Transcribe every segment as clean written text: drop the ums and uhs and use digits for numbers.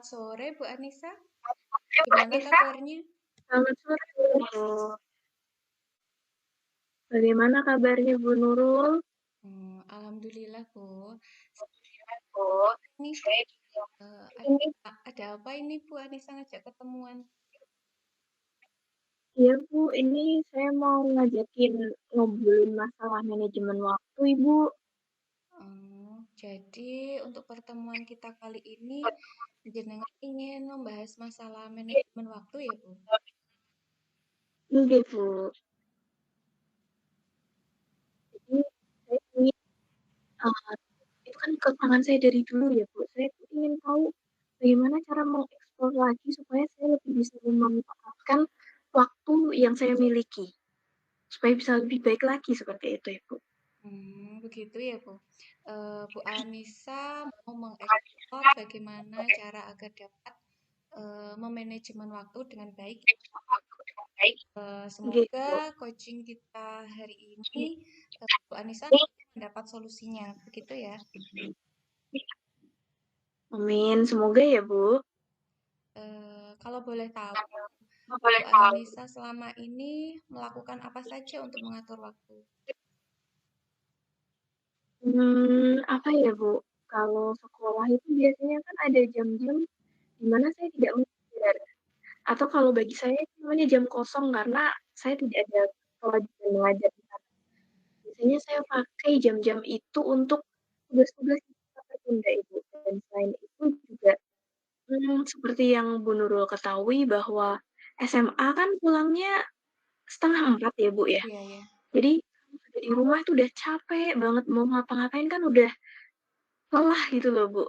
sore, Bu Anissa. Bu Gimana Anissa, kabarnya? selamat sore Bu. Bagaimana kabarnya Bu Nurul? Alhamdulillah, Bu. Bu, Ini saya juga ini ada apa ini, Bu Anissa ngajak ketemuan? ya Bu, ini saya mau ngajakin ngobrolin masalah manajemen waktu Ibu. Jadi untuk pertemuan kita kali ini, jenengan ingin membahas masalah manajemen waktu ya, Bu? Iya Bu, jadi saya ingin uh, itu kan kekurangan saya dari dulu ya Bu. Saya tuh ingin tahu bagaimana cara mengeksplor lagi supaya saya lebih bisa memanfaatkan waktu yang saya miliki supaya bisa lebih baik lagi seperti itu ya Bu. Begitu ya, Bu. Bu Anissa mau mengeksplor bagaimana cara agar dapat memanajemen waktu dengan baik. Semoga Gitu. coaching kita hari ini Bu Anissa mendapat solusinya, begitu ya. Amin, semoga ya Bu. Kalau boleh tahu, Bu Boleh tahu. Anissa selama ini melakukan apa saja untuk mengatur waktu? Apa ya Bu? Kalau sekolah itu biasanya kan ada jam-jam di mana saya tidak mengajar. Atau kalau bagi saya itu namanya jam kosong karena saya tidak ada kewajiban mengajar di sana. Biasanya saya pakai jam-jam itu untuk tugas-tugas yang tetap tertunda Ibu. Dan selain itu juga seperti yang Bu Nurul ketahui bahwa SMA kan pulangnya 3:30 ya Bu ya. Iya, ya. Jadi kalau di rumah itu udah capek banget mau ngapa-ngapain kan udah lelah gitu loh Bu.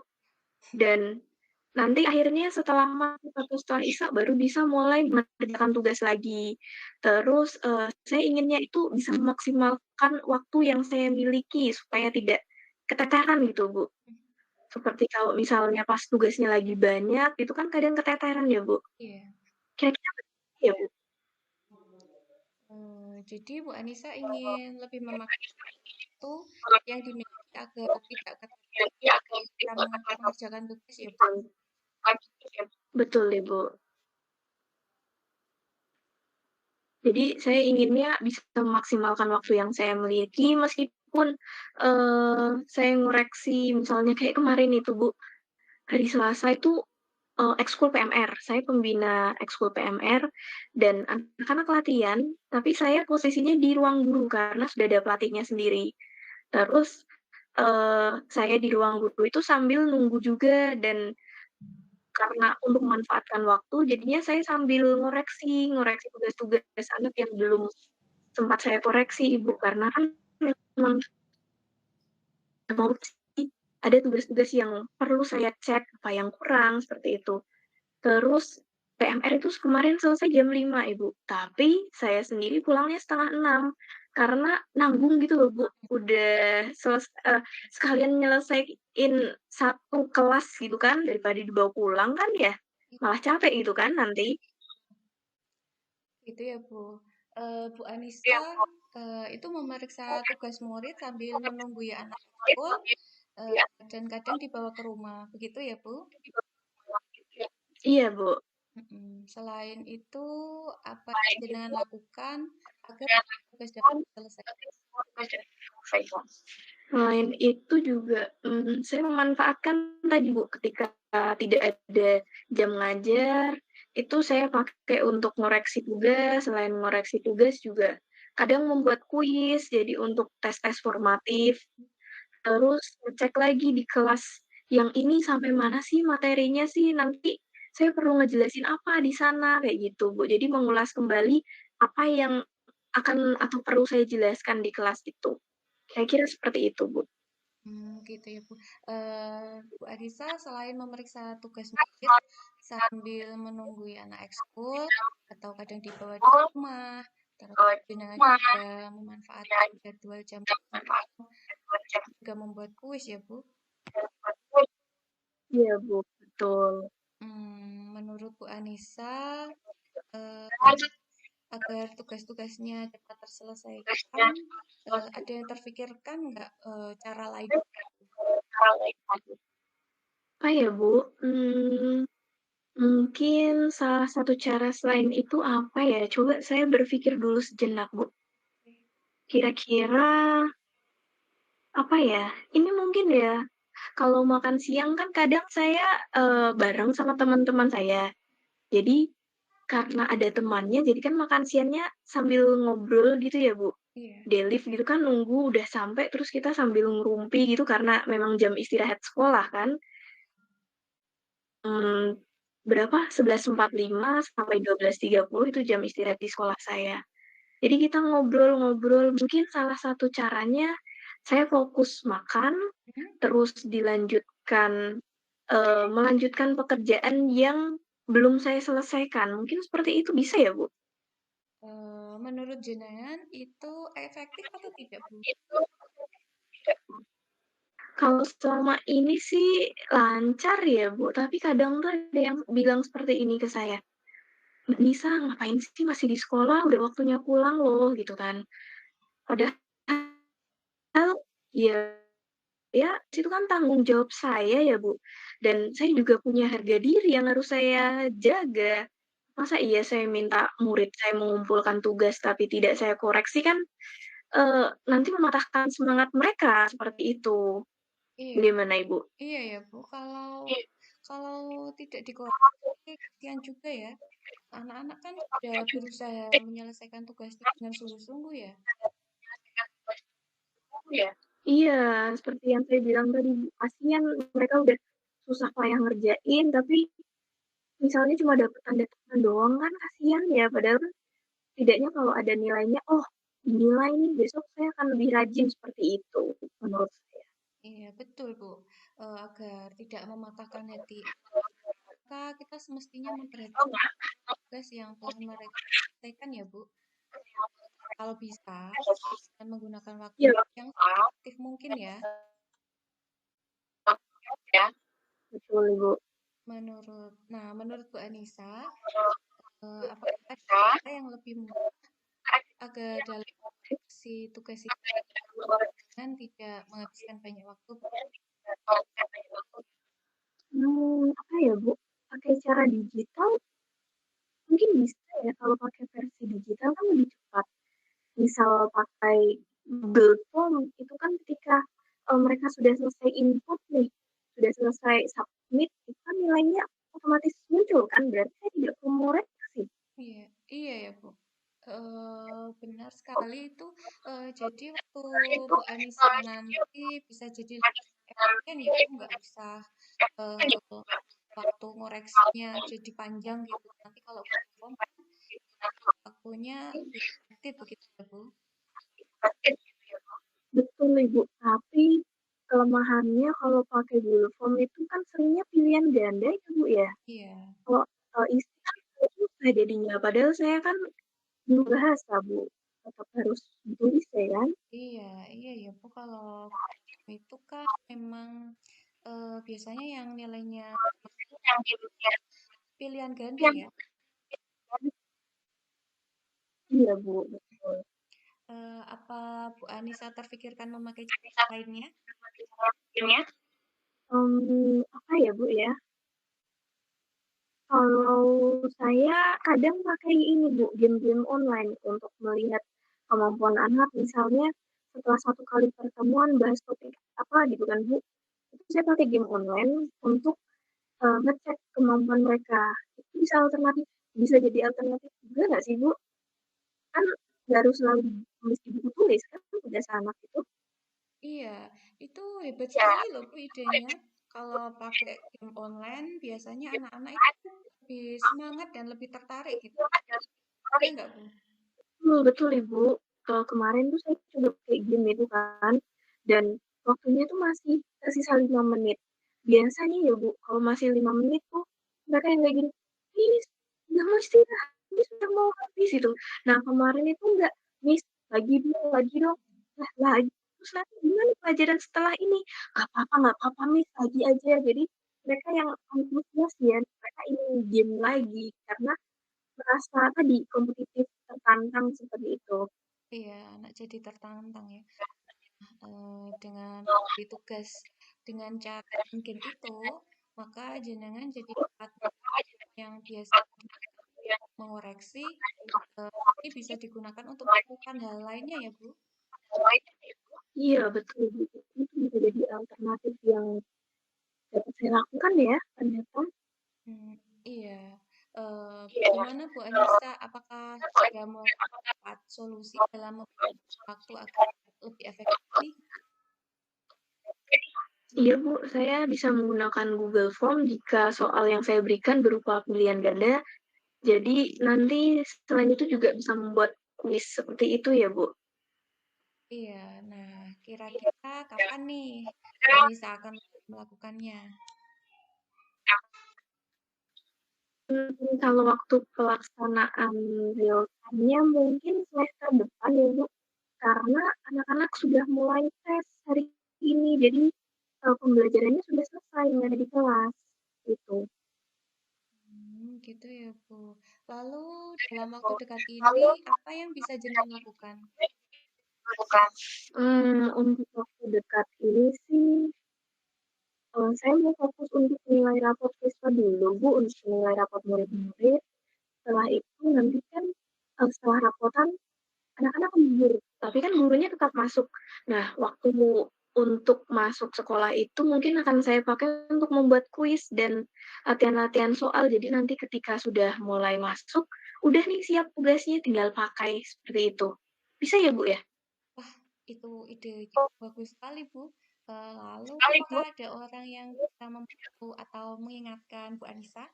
Dan nanti akhirnya setelah maghrib atau setelah isya baru bisa mulai mengerjakan tugas lagi. Terus saya inginnya itu bisa memaksimalkan waktu yang saya miliki supaya tidak keteteran gitu Bu. Seperti kalau misalnya pas tugasnya lagi banyak, itu kan kadang keteteran ya Bu. Iya. Kira-kira begitu ya Bu? Jadi Bu Anissa ingin lebih memakai waktu yang dimiliki agar tidak keteteran bisa mengerjakan tugas ya, Bu. Betul ya Bu. Jadi saya inginnya bisa memaksimalkan waktu yang saya miliki meskipun, saya ngoreksi misalnya kayak kemarin itu Bu, hari Selasa itu, ekskul PMR. Saya pembina ekskul PMR dan anak-anak latihan, tapi saya posisinya di ruang guru karena sudah ada pelatihnya sendiri. Terus, saya di ruang guru itu sambil nunggu juga dan karena untuk memanfaatkan waktu jadinya saya sambil ngoreksi tugas-tugas anak yang belum sempat saya koreksi Ibu, karena kan memang ada tugas-tugas yang perlu saya cek apa yang kurang, seperti itu. Terus PMR itu kemarin selesai jam 5 Ibu, tapi saya sendiri pulangnya 5:30 karena nanggung gitu loh Bu, udah sekalian nyelesain satu kelas gitu kan, daripada dibawa pulang kan ya, malah capek gitu kan nanti. Gitu ya, Bu. Bu Anissa itu memeriksa tugas murid sambil menunggu ya anak ekskul dan kadang dibawa ke rumah. Begitu ya, Bu? Iya Bu. Selain itu, apa yang jenengan lakukan agar tugas dapat diselesaikan? Selain itu juga, saya memanfaatkan tadi Bu, ketika tidak ada jam ngajar, itu saya pakai untuk ngoreksi tugas, selain ngoreksi tugas juga kadang membuat kuis, jadi untuk tes-tes formatif, terus ngecek lagi di kelas yang ini sampai mana sih materinya sih, nanti saya perlu ngejelasin apa di sana, kayak gitu Bu. Jadi mengulas kembali apa yang akan atau perlu saya jelaskan di kelas itu. Saya kira seperti itu, Bu. Gitu ya, Bu. Bu Anissa selain memeriksa tugas murid sambil menunggu anak ekskul atau kadang dibawa di rumah, terus jenengan juga memanfaatkan jadwal jam juga membuat kuis ya, Bu. Iya, Bu, betul. Menurut Bu Anissa, eh, agar tugas-tugasnya cepat terselesaikan, ada yang terfikirkan nggak cara lain? Apa ya, Bu? Mungkin salah satu cara selain itu apa ya? Coba saya berpikir dulu sejenak, Bu. Kira-kira apa ya? Ini mungkin ya, kalau makan siang kan kadang saya bareng sama teman-teman saya. Jadi karena ada temannya, jadi kan makan siangnya sambil ngobrol gitu ya, Bu. Iya, Delif gitu kan nunggu udah sampai terus kita sambil ngerumpi gitu karena memang jam istirahat sekolah kan. Hmm, berapa? 11.45 sampai 12.30 itu jam istirahat di sekolah saya. Jadi kita ngobrol-ngobrol, mungkin salah satu caranya saya fokus makan, mhm, terus melanjutkan pekerjaan yang belum saya selesaikan. Mungkin seperti itu bisa ya, Bu? menurut jenengan itu efektif atau tidak, Bu? Kalau selama ini sih lancar ya, Bu, tapi kadang tuh ada yang bilang seperti ini ke saya, "Mbak Nisa, ngapain sih masih di sekolah? Udah waktunya pulang loh," gitu kan. Padahal ya ya itu kan tanggung jawab saya ya, Bu, dan saya juga punya harga diri yang harus saya jaga. Masa iya saya minta murid saya mengumpulkan tugas tapi tidak saya koreksi kan, nanti mematahkan semangat mereka, seperti itu. Iya, Bagaimana, Ibu? iya ya, Bu. Kalau tidak dikoreksi, kasihan juga ya. Anak-anak kan sudah berusaha menyelesaikan tugasnya dengan sungguh-sungguh ya. Iya, seperti yang saya bilang tadi, Bu, kasihan mereka udah susah payah ngerjain, tapi misalnya cuma dapet tanda tangan doang kan kasihan ya, padahal kan setidaknya kalau ada nilainya, oh dinilai nih, besok saya akan lebih rajin seperti itu, menurut saya. Iya, betul, Bu. Agar tidak mematahkan hati maka kita semestinya memperhatikan tugas yang telah mereka selesaikan ya, Bu. Kalau bisa, dan menggunakan waktu Iya, yang seefektif mungkin ya. betul, Ibu. Menurut Bu Anissa, apakah ada cara yang lebih mudah agar dalam si tugas itu kan tidak menghabiskan banyak waktu? Apa ya, Bu? Pakai cara digital mungkin bisa ya, kalau pakai versi digital kan lebih cepat. Misal pakai Google Form itu kan ketika mereka sudah selesai input nih, sudah selesai submit, itu kan nilainya otomatis muncul kan, berarti saya tidak perlu mengoreksi. Iya, iya ya, Bu. Benar sekali itu. Jadi waktu Bu Anissa nanti bisa jadi lebih efisien ya, Bu. Nggak usah eh, waktu ngoreksinya jadi panjang gitu. Nanti kalau perform waktunya lebih efektif begitu ya, Bu. Betul Ibu, tapi kelemahannya kalau pakai Google Form itu kan seringnya pilihan ganda ya Bu ya. Iya, Kalau isi kan susah jadinya, padahal saya kan guru bahasa Bu, tetap harus ditulis ya kan. iya, iya ya, Bu. Kalau itu kan memang biasanya yang nilainya pilihan ganda ya. Iya Bu, betul. Apa Bu Anissa terfikirkan memakai cara lainnya? Apa ya Bu ya, kalau saya kadang pakai ini Bu, game-game online untuk melihat kemampuan anak, misalnya setelah satu kali pertemuan bahas topik apa gitu kan Bu, itu saya pakai game online untuk ngecek kemampuan mereka. Itu bisa jadi alternatif juga nggak sih Bu? Kan nggak harus selalu tulis di buku tulis kan tugas anak itu. Iya, itu hebat sekali loh Bu idenya. Kalau pakai game online, biasanya anak-anak itu lebih semangat dan lebih tertarik gitu. Ya nggak Bu? Betul Ibu. Kemarin tuh saya coba kayak game itu kan, dan waktunya tuh masih tersisa 5 menit. Biasanya ya Bu, kalau masih 5 menit tuh mereka yang kayak gini, "Miss, udah mau istirahat, Miss udah mau habis," itu. Nah kemarin itu enggak, "Miss, lagi dong." Lah lagi, terus nanti gimana pelajaran setelah ini? Nggak apa-apa Miss, lagi aja." Jadi mereka yang antusias ya, mereka ingin game lagi karena merasa tadi kompetitif, tertantang seperti itu. Iya, anak jadi tertantang ya. Dengan di tugas dengan cara game itu, maka jenengan jadi dapat biasa mengoreksi, ini bisa digunakan untuk melakukan hal lainnya ya, Bu? Iya, betul, gitu. Itu bisa jadi alternatif yang dapat saya lakukan ya, ternyata. Hmm, iya. Bagaimana Bu Anissa? Apakah sudah mendapat solusi dalam waktu agar lebih efektif nih? Iya, Bu, saya bisa menggunakan Google Form jika soal yang saya berikan berupa pilihan ganda. Jadi nanti selain itu juga bisa membuat kuis seperti itu ya, Bu? Iya. Nah, kira-kira kapan nih Bu Anissa akan melakukannya? Kalau waktu pelaksanaan real time-nya mungkin semester depan ya, Bu, karena anak-anak sudah mulai tes hari ini, jadi pembelajarannya sudah selesai, nggak ada di kelas, gitu. Gitu ya, Bu. Lalu dalam waktu dekat ini apa yang bisa jenengan lakukan? Untuk waktu dekat ini sih, saya mau fokus untuk nilai rapot siswa dulu, Bu, untuk nilai rapot murid-murid. Setelah itu nanti kan, setelah rapotan anak-anak lembur, tapi kan gurunya tetap masuk. Nah, waktu untuk masuk sekolah itu mungkin akan saya pakai untuk membuat kuis dan latihan-latihan soal. Jadi nanti ketika sudah mulai masuk, udah nih siap tugasnya tinggal pakai, seperti itu. Bisa ya, Bu, ya? Wah, itu ide yang bagus sekali, Bu. Lalu apakah ada orang yang bisa membantu atau mengingatkan Bu Anissa?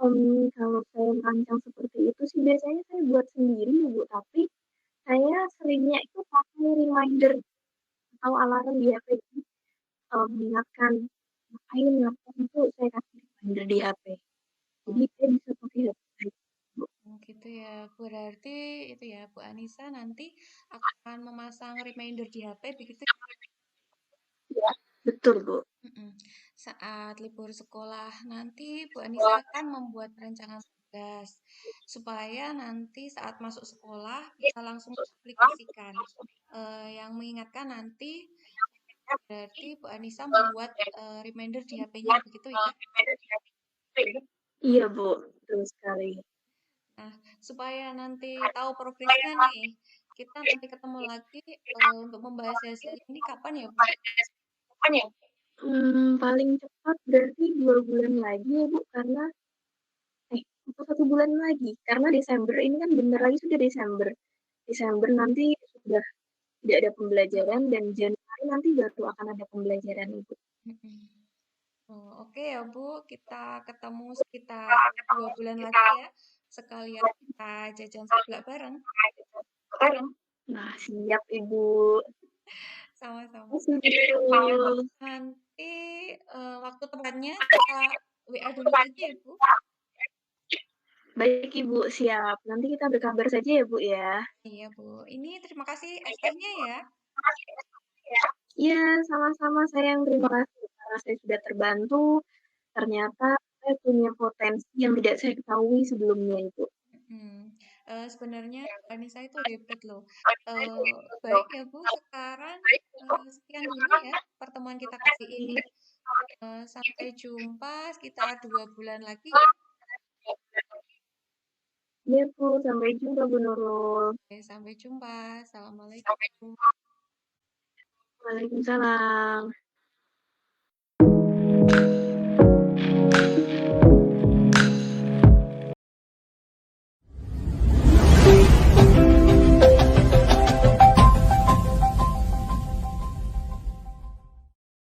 Kalau saya merancang seperti itu sih biasanya saya buat sendiri ya, Bu, tapi saya seringnya itu pakai reminder atau alarm di HP. Jadi, mengingatkan, ngapain ngapain itu saya kasih reminder di HP. Oh, Jadi saya bisa pakai HP, Bu. gitu ya. Berarti itu ya, Bu Anissa nanti akan memasang reminder di HP begitu. Iya, betul, Bu. Mm-mm. Saat libur sekolah nanti Bu Anissa akan membuat rancangan tugas supaya nanti saat masuk sekolah bisa langsung aplikasikan. Yang mengingatkan nanti berarti Bu Anissa membuat reminder di HP-nya begitu ya. Iya, Bu, betul sekali. Nah, supaya nanti tahu progresnya nih, kita nanti ketemu lagi untuk membahas hasil ini kapan ya Bu? Paling cepat berarti 2 bulan lagi ya, Bu, karena atau 1 bulan lagi, karena Desember ini kan bentar lagi sudah Desember. Desember nanti sudah tidak ada pembelajaran dan Januari nanti baru akan ada pembelajaran, Ibu. Mm-mm. Oh, oke ya Bu, kita ketemu sekitar 2 bulan lagi ya. Sekalian kita jajan sebelah bareng. Nah, siap Ibu. Sama-sama. Betul. Nanti waktu tepatnya kita WA dulu aja ya Bu. Baik Ibu, siap. Nanti kita berkabar saja ya Bu ya. Iya Bu. Ini terima kasih es-tehnya ya. Iya, sama-sama saya yang terima kasih karena saya sudah terbantu. Ternyata saya punya potensi yang tidak saya ketahui sebelumnya Ibu. Sebenarnya Anissa itu hebat loh. Baik ya Bu, sekarang sekian dulu ya pertemuan kita kali ini. Sampai jumpa sekitar 2 bulan lagi ya. Iya Bu, sampai jumpa Bu Nurul. Oke, sampai jumpa. Assalamualaikum. Waalaikumsalam.